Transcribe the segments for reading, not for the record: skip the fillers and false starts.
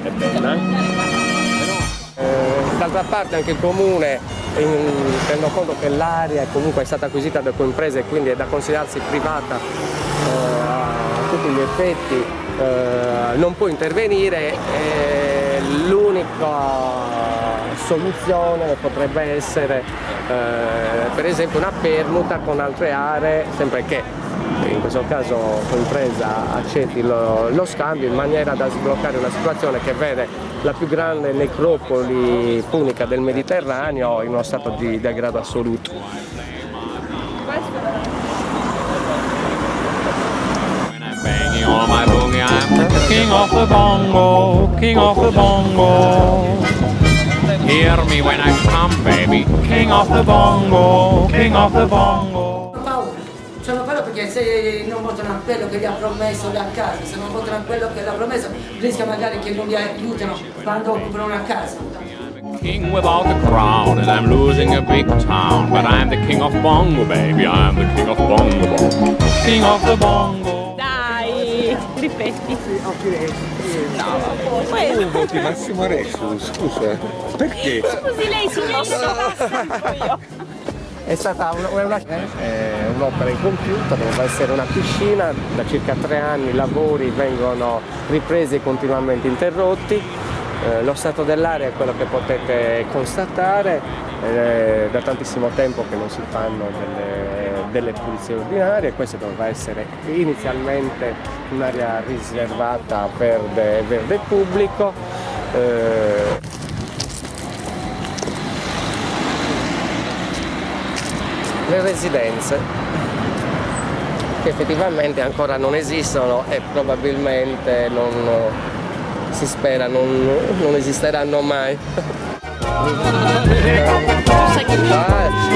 è bella. D'altra parte anche il comune, tenendo conto che l'area comunque è stata acquisita da imprese e quindi è da considerarsi privata a tutti gli effetti, non può intervenire. L'unica soluzione potrebbe essere per esempio una permuta con altre aree, sempre che in questo caso l'impresa accetti lo scambio, in maniera da sbloccare una situazione che vede la più grande necropoli punica del Mediterraneo in uno stato di degrado assoluto. King of the bongo, king of the bongo. Hear me when I come, baby. King of the bongo, king of the bongo. Sono paura perché se non votano a quello che gli ha promesso da casa, se non votano a quello che gli ha promesso, rischia magari che non li aiutano quando occupano una casa. King without a crown, and I'm losing a big town. But I'm the king of bongo, baby. I'm the king of bongo. King of the bongo. Dai, ripeti. Tu voti Massimo Aressu, scusa, perché? Scusi, lei si mossa io. È stata un'opera incompiuta, doveva essere una piscina, da circa 3 anni i lavori vengono ripresi e continuamente interrotti. Lo stato dell'area è quello che potete constatare, da tantissimo tempo che non si fanno delle pulizie ordinarie. Questa doveva essere inizialmente un'area riservata a verde pubblico. Le residenze, che effettivamente ancora non esistono e probabilmente si spera non esisteranno mai.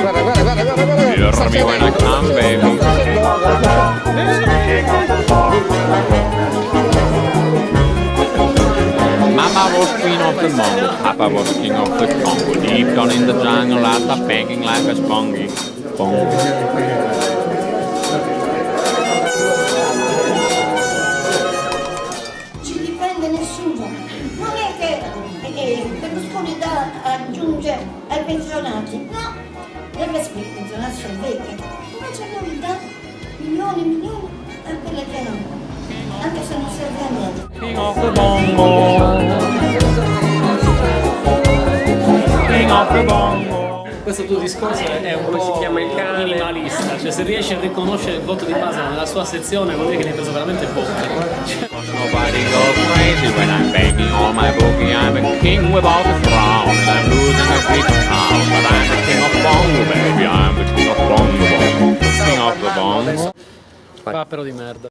Guarda. Hear me when I come, baby. Mama was queen of the Congo, Papa was king of the Congo. Deep down in the jungle, after banging like a spongy. Bongo. Ci difende nessuno, non è che Berlusconi aggiunge ai pensionati, no, le pensionati sono vecchie, invece noi dà milioni a quelle che hanno, anche se non serve a niente. King of the bongo. King of the bongo. Questo tuo discorso è un po' minimalista, cioè se riesci a riconoscere il voto di base nella sua sezione vuol dire che ne hai preso veramente poco. Nobody go crazy when I'm banging on my boogie. I'm a king without a crown, and I'm losing a big town. But I'm the king of bongo, baby. I'm the king of bongo. King of the bongo. Papero di merda.